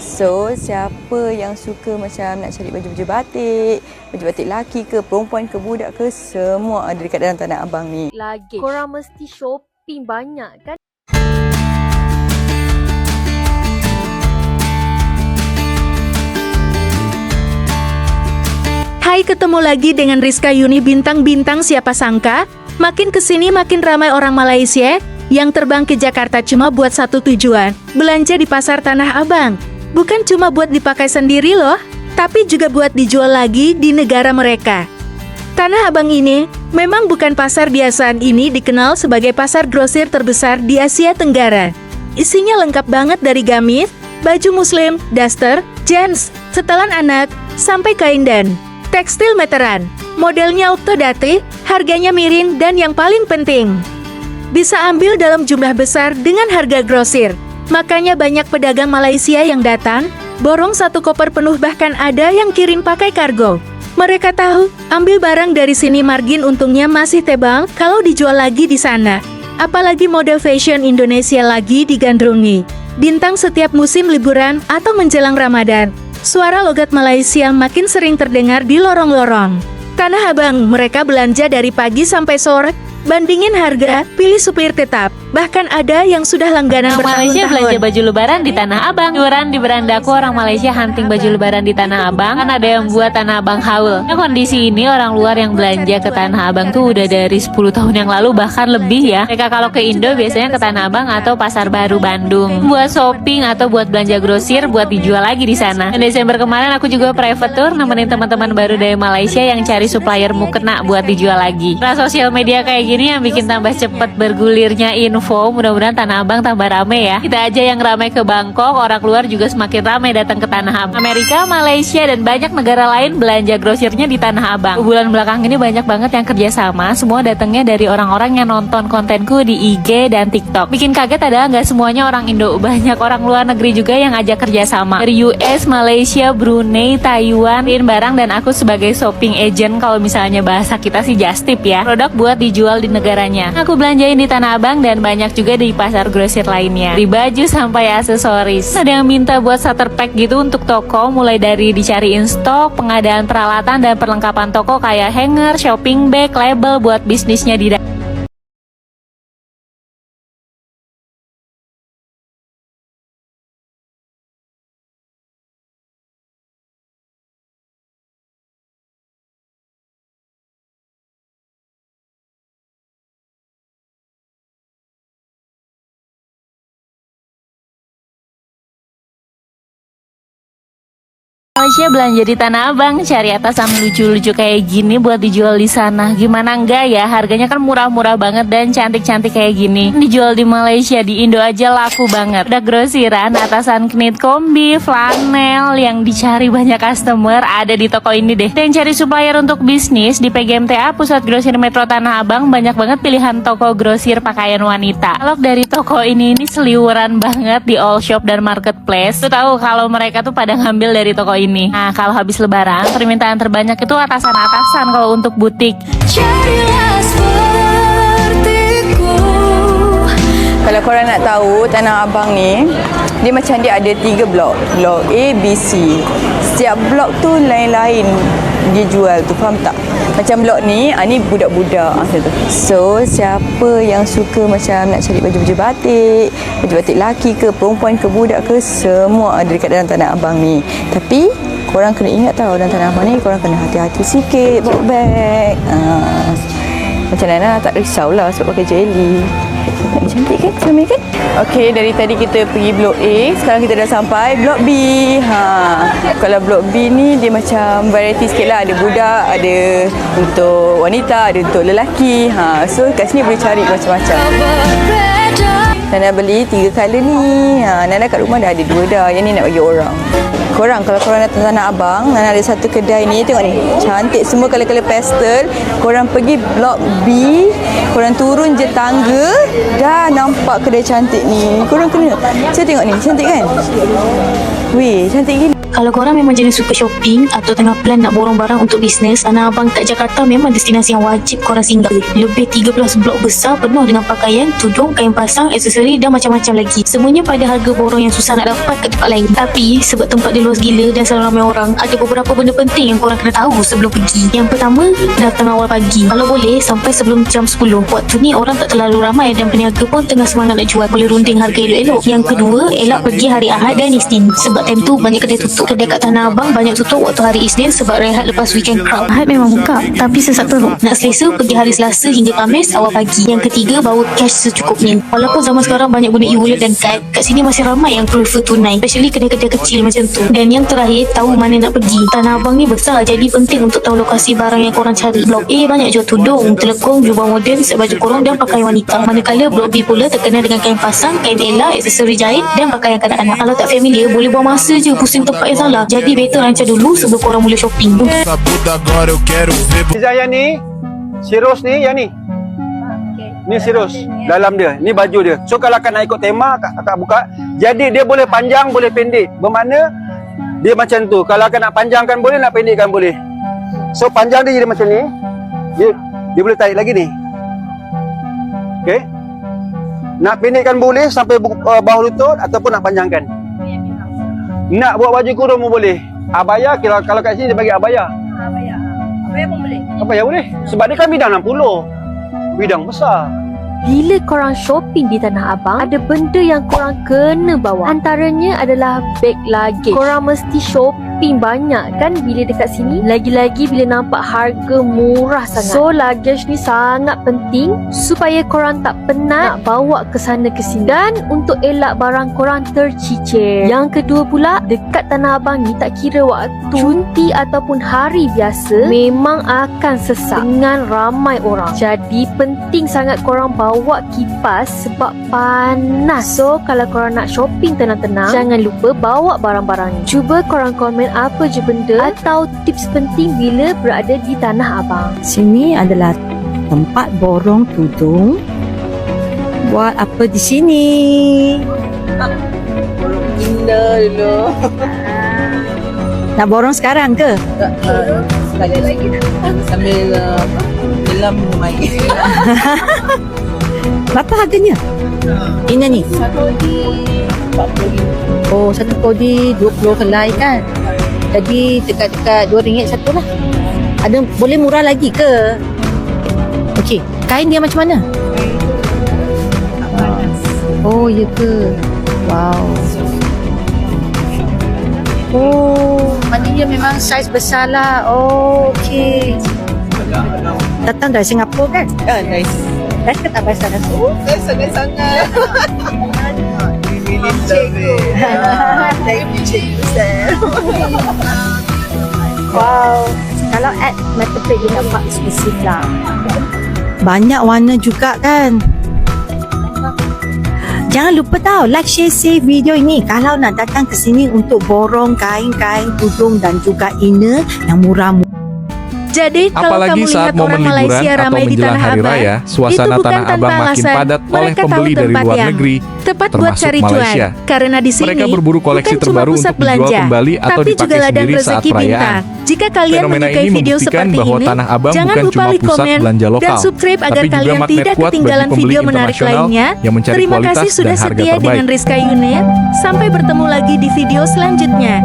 So, siapa yang suka macam nak cari baju-baju batik laki ke, perempuan ke, budak ke, semua ada dekat dalam Tanah Abang ni. Lagi korang mesti shopping banyak kan? Hai, ketemu lagi dengan Rizka Yuni Bintang-Bintang. Siapa sangka makin kesini makin ramai orang Malaysia yang terbang ke Jakarta cuma buat satu tujuan, belanja di pasar Tanah Abang. Bukan cuma buat dipakai sendiri loh, tapi juga buat dijual lagi di negara mereka. Tanah Abang ini memang bukan pasar biasa, ini dikenal sebagai pasar grosir terbesar di Asia Tenggara. Isinya lengkap banget dari gamis, baju muslim, daster, jeans, setelan anak, sampai kain dan tekstil meteran. Modelnya otodatif, harganya miring, dan yang paling penting, bisa ambil dalam jumlah besar dengan harga grosir. Makanya banyak pedagang Malaysia yang datang, borong satu koper penuh, bahkan ada yang kirim pakai kargo. Mereka tahu, ambil barang dari sini margin untungnya masih tebal kalau dijual lagi di sana. Apalagi model fashion Indonesia lagi digandrungi. Bintang setiap musim liburan atau menjelang Ramadan, suara logat Malaysia makin sering terdengar di lorong-lorong Tanah Abang. Mereka belanja dari pagi sampai sore, bandingin harga, pilih supir tetap. Bahkan ada yang sudah langganan Malaysia belanja baju lebaran di Tanah Abang. Liburan di berandaku, orang Malaysia hunting baju lebaran di Tanah Abang. Kan ada yang buat Tanah Abang haul. Nah, kondisi ini orang luar yang belanja ke Tanah Abang tuh udah dari 10 tahun yang lalu, bahkan lebih ya. Mereka kalau ke Indo biasanya ke Tanah Abang atau Pasar Baru Bandung buat shopping atau buat belanja grosir buat dijual lagi di sana. Dan Desember kemarin aku juga private tour nemenin teman-teman baru dari Malaysia yang cari supplier mukena buat dijual lagi. Nah, sosial media kayak gini yang bikin tambah cepet bergulirnya info. Mudah-mudahan Tanah Abang tambah rame ya. Kita aja yang ramai ke Bangkok, orang luar juga semakin ramai datang ke Tanah Abang. Amerika, Malaysia, dan banyak negara lain belanja grosirnya di Tanah Abang. Bulan belakang ini banyak banget yang kerjasama. Semua datangnya dari orang-orang yang nonton kontenku di IG dan TikTok. Bikin kaget adalah nggak semuanya orang Indo. Banyak orang luar negeri juga yang ajak kerjasama. Dari US, Malaysia, Brunei, Taiwan, barang, dan aku sebagai shopping agent, kalau misalnya bahasa kita sih just tip ya. Produk buat dijual di negaranya. Aku belanjain di Tanah Abang dan banyak juga di pasar grosir lainnya. Dari baju sampai aksesoris. Ada yang minta buat starter pack gitu untuk toko, mulai dari dicariin stok, pengadaan peralatan dan perlengkapan toko kayak hanger, shopping bag, label buat bisnisnya di Malaysia. Belanja di Tanah Abang, cari atasan lucu-lucu kayak gini buat dijual di sana. Gimana enggak ya? Harganya kan murah-murah banget dan cantik-cantik kayak gini. Dijual di Malaysia, di Indo aja laku banget. Udah grosiran, atasan knit kombi, flanel yang dicari banyak customer ada di toko ini deh. Dan cari supplier untuk bisnis di PGMTA, Pusat Grosir Metro Tanah Abang, banyak banget pilihan toko grosir pakaian wanita. Kalau dari toko ini seliweran banget di all shop dan marketplace. Tuh tahu kalau mereka tuh pada ngambil dari toko ini. Nah, kalau habis lebaran permintaan terbanyak itu atasan-atasan kalau untuk butik. Kalau korang nak tahu, Tanah Abang ni, dia macam dia ada 3 blok. Blok A, B, C. Setiap blok tu lain-lain dia jual tu, faham tak? Macam blok ni, ni budak-budak macam tu. So, siapa yang suka macam nak cari baju-baju batik laki ke, perempuan ke, budak ke, semua ada dekat dalam Tanah Abang ni. Tapi, korang kena ingat tau, dalam Tanah Abang ni, korang kena hati-hati sikit bawa beg. Macam Nana tak risaulah sebab pakai jelly. Cantik kan? Selama kan? Okey, dari tadi kita pergi blok A, sekarang kita dah sampai blok B. Kalau blok B ni dia macam variety sikit lah. Ada budak, ada untuk wanita, ada untuk lelaki. So kat sini boleh cari macam-macam. Nana beli 3 colour ni. Nana kat rumah dah ada 2 dah. Yang ni nak bagi orang. Korang, kalau korang datang Tanah Abang, Nana ada satu kedai ni, tengok ni, cantik semua colour-colour pastel. Korang pergi blok B, korang turun je tangga, dah nampak kedai cantik ni. Korang kena, saya tengok ni, cantik kan? Weh, cantik gila. Kalau korang memang jenis suka shopping atau tengah plan nak borong barang untuk bisnes, Tanah Abang kat Jakarta memang destinasi yang wajib korang singgah. Lebih 13 blok besar penuh dengan pakaian, tudung, kain pasang, aksesori dan macam-macam lagi. Semuanya pada harga borong yang susah nak dapat kat tempat lain. Tapi sebab tempat dia luas gila dan selalu ramai orang, ada beberapa benda penting yang korang kena tahu sebelum pergi. Yang pertama, datang awal pagi. Kalau boleh sampai sebelum jam 10. Waktu ni orang tak terlalu ramai dan peniaga pun tengah semangat nak jual, boleh runding harga elok-elok. Yang kedua, elak pergi hari Ahad dan Isnin sebab time tu banyak kedai tutup. Kedai kat Tanah Abang banyak tutup waktu hari Isnin sebab rehat lepas weekend crowd. Ahad memang buka tapi sesak teruk. Nak selesa pergi hari Selasa hingga Khamis awal pagi. Yang ketiga, bawa cash secukupnya. Walaupun zaman sekarang banyak guna e-wallet dan kad, kat sini masih ramai yang prefer tunai, especially kedai-kedai kecil macam tu. Dan yang terakhir, tahu mana nak pergi. Tanah Abang ni besar jadi penting untuk tahu lokasi barang yang korang cari. Blok A banyak jual tudung, telekung, jubah moden, set baju kurung dan pakaian wanita. Manakala blok B pula terkenal dengan kain pasang, kain elak, aksesori jahit dan pakaian kanak-kanak. Kalau tak familiar, boleh buang masa je pusing tempat yang salah. Jadi better rancang dulu sebelum korang mula shopping. Design yang ni, Sirus ni, yang ni. Ni Sirus dalam dia. Ni baju dia. So kalau akak nak ikut tema, akak buka. Jadi dia boleh panjang, boleh pendek. Bermakna dia macam tu. Kalau akak nak panjangkan boleh, nak pendekkan boleh. So panjang dia jadi macam ni. Dia boleh tarik lagi ni. Okey. Nak pendekkan boleh sampai bawah lutut ataupun nak panjangkan. Nak buat baju kurung pun boleh. Abaya, kalau kat sini dia bagi abaya. Abaya pun boleh. Abaya boleh. Sebab dia kan bidang 60. Bidang besar. Bila korang shopping di Tanah Abang, ada benda yang korang kena bawa. Antaranya adalah beg luggage. Korang mesti shopping banyak kan bila dekat sini. Lagi-lagi bila nampak harga murah sangat. So luggage ni sangat penting supaya korang tak penat nak bawa ke sana ke sini. Dan untuk elak barang korang tercicir. Yang kedua pula, dekat Tanah Abang ni tak kira waktu cuti ataupun hari biasa, memang akan sesak dengan ramai orang. Jadi penting sangat korang bawa kipas sebab panas. So kalau korang nak shopping tenang-tenang, jangan lupa bawa barang-barang ni. Cuba korang komen apa je benda atau tips penting bila berada di Tanah Abang. Sini adalah tempat borong tudung. Buat apa di sini? Borong indah dulu. Nak borong sekarang ke? Sekali lagi sambil dalam main. Berapa harganya? Ini ni. Satu di 40. Oh, satu kodi 20 helai kan? Jadi dekat-dekat RM2 satu lah. Ada boleh murah lagi ke? Okey, kain dia macam mana? Oh, ya ke? Wow. Oh, maknanya memang saiz besar lah. Oh, okey. Datang dari Singapura kan? Nice. Best ke tak best sana tu? Sangat-sangat. Thank you, cikgu. Wow. Kalau add metal plate dia nampak eksklusif lah. Banyak warna juga kan? Jangan lupa tau, like, share, save video ini kalau nak datang ke sini untuk borong kain-kain, tudung dan juga inner yang murah-murah. Jadi kalau Apalagi kamu saat lihat momen orang liburan Malaysia atau ramai di menjelang Tanah hari Abang, raya, itu suasana bukan Tanah tanpa Abang makin alasan. padat oleh Mereka tahu pembeli dari tempat luar yang negeri, tepat buat termasuk cari Malaysia. cuan. Karena di sini Mereka berburu koleksi bukan cuma terbaru pusat untuk dijual belanja, kembali atau tapi dipakai juga ladang sendiri saat rezeki perayaan. bintang. Jika kalian Fenomena menyukai ini video membuktikan seperti bahwa ini, Tanah Abang jangan bukan lupa cuma like, pusat komen, belanja lokal, dan subscribe agar tapi juga kalian magnet tidak kuat bagi ketinggalan pembeli video menarik internasional lainnya. yang mencari Terima kualitas kasih sudah dan harga setia terbaik. dengan Rizka Unit. Sampai bertemu lagi di video selanjutnya.